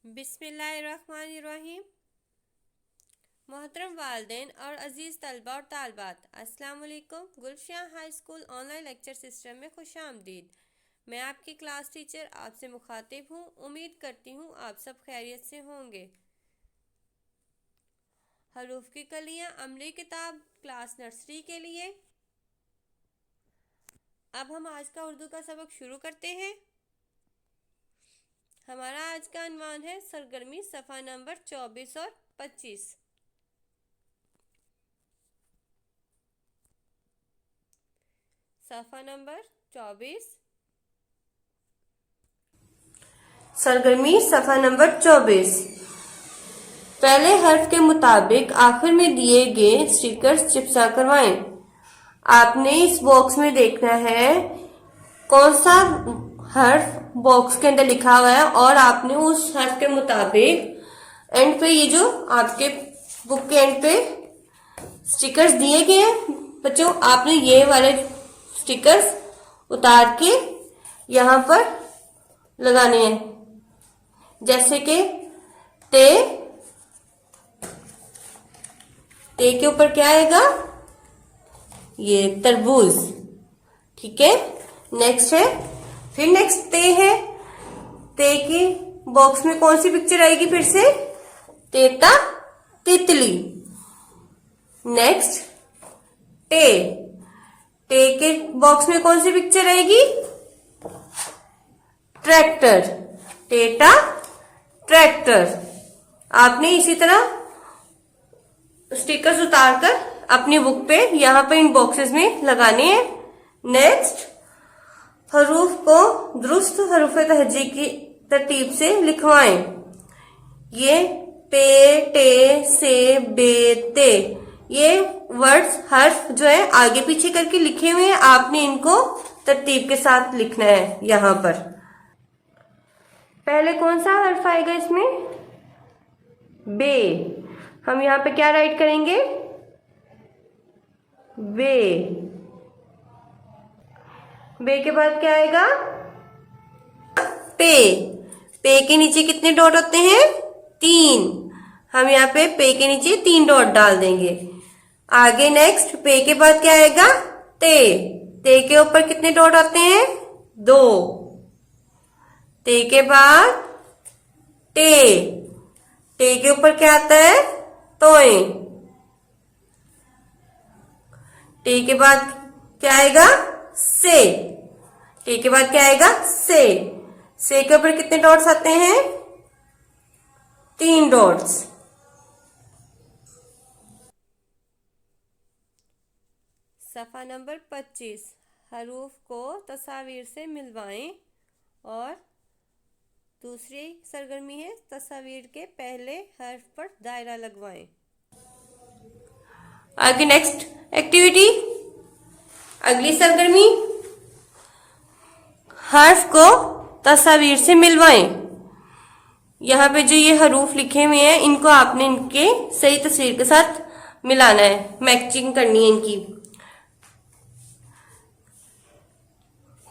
बिस्मिल्लाहिर्रहमानिर्रहीम। मोहतरम वालिदैन और अज़ीज़ तलबा और तालबात, अस्सलाम वालेकुम। Gulshia high school online lecture system में खुश आमदीद। मैं आपकी क्लास टीचर आपसे मुखातिब हूँ। उम्मीद करती हूँ आप सब खैरियत से होंगे। हरूफ की कलियाँ अमली किताब क्लास नर्सरी के लिए। अब हम आज का उर्दू का सबक शुरू करते हैं। हमारा आज का अनवान है सरगर्मी, सफ़ा नंबर 24 और 25। सफ़ा नंबर 24, सरगर्मी सफ़ा नंबर 24। पहले हर्फ के मुताबिक आखिर में दिए गए स्टिकर्स चिपका करवाएं। आपने इस बॉक्स में देखना है कौन सा हर्फ बॉक्स के अंदर लिखा हुआ है और आपने उस हर्फ के मुताबिक एंड पे ये जो आपके बुक के एंड पे स्टिकर्स दिए गए हैं बच्चों, आपने ये वाले स्टिकर्स उतार के यहाँ पर लगाने हैं। जैसे कि ते के ऊपर क्या आएगा, ये तरबूज, ठीक है। नेक्स्ट है, फिर नेक्स्ट ते है। ते के बॉक्स में कौन सी पिक्चर आएगी, फिर से तेता तितली। नेक्स्ट टे के बॉक्स में कौन सी पिक्चर आएगी, ट्रैक्टर, टेटा ट्रैक्टर। आपने इसी तरह स्टिकर्स उतारकर अपनी बुक पे यहाँ पे इन बॉक्सेस में लगाने हैं। नेक्स्ट, हरूफ को दुरुस्त हरूफ तहजी की तरतीब से लिखवाएं। ये पे, टे, से, बे, ते, ये वर्ड्स हर्फ जो है आगे पीछे करके लिखे हुए हैं। आपने इनको तरतीब के साथ लिखना है। यहाँ पर पहले कौन सा हर्फ आएगा इसमें, बे। हम यहाँ पे क्या राइट करेंगे, बे। बे के बाद क्या आएगा, पे। पे के नीचे कितने डॉट होते हैं, 3। हम यहाँ पे पे के नीचे 3 डॉट डाल देंगे। आगे नेक्स्ट, पे के बाद क्या आएगा, ते के ऊपर कितने डॉट आते हैं, 2। ते के बाद टे के ऊपर क्या आता है, तोए। टे के बाद क्या आएगा, से। टे के बाद क्या आएगा, से के ऊपर कितने डॉट्स आते हैं, 3 डॉट्स। सफ़ा नंबर 25, हरूफ को तस्वीर से मिलवाएं और दूसरी सरगर्मी है तस्वीर के पहले हर्फ पर दायरा लगवाएं। आगे नेक्स्ट एक्टिविटी, अगली सरगर्मी, हर्फ को तस्वीर से मिलवाएं। यहाँ पे जो ये हरूफ लिखे हुए हैं इनको आपने इनके सही तस्वीर के साथ मिलाना है, मैचिंग करनी है इनकी।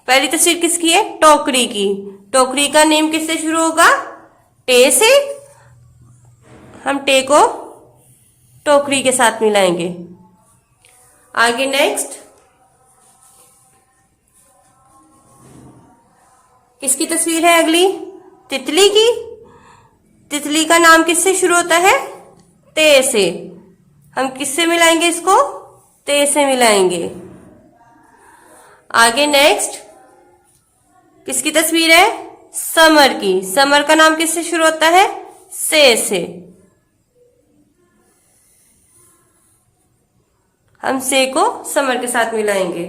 पहली तस्वीर किसकी है, टोकरी की। टोकरी का नेम किससे शुरू होगा, टे से। हम टे को टोकरी के साथ मिलाएंगे। आगे नेक्स्ट, किसकी तस्वीर है अगली, तितली की। तितली का नाम किससे शुरू होता है, ते से। हम किससे मिलाएंगे इसको, ते से मिलाएंगे। आगे नेक्स्ट, किसकी तस्वीर है, समर की। समर का नाम किससे शुरू होता है, से। हम से को समर के साथ मिलाएंगे।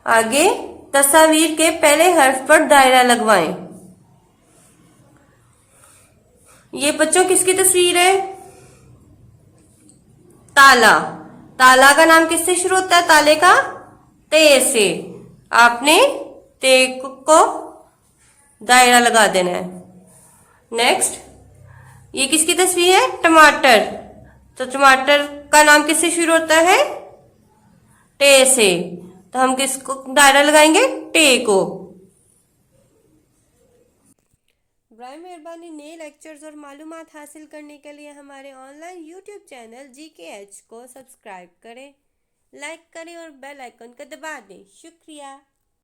आगे तस्वीर के पहले हर्फ पर दायरा लगवाएं। ये बच्चों किसकी तस्वीर है, ताला। ताला का नाम किससे शुरू होता है, ताले का, ते से। आपने ते को दायरा लगा देना है। नेक्स्ट, ये किसकी तस्वीर है, टमाटर। तो टमाटर का नाम किससे शुरू होता है, टे से। तो हम किसको दायरा लगाएंगे, टे को। बर मेहरबानी नए लेक्चर्स और मालूमात हासिल करने के लिए हमारे ऑनलाइन यूट्यूब चैनल GKH को सब्सक्राइब करें, लाइक करें और बेल आइकन को दबा दें। शुक्रिया।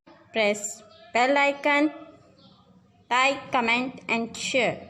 Press bell icon, like, comment and share.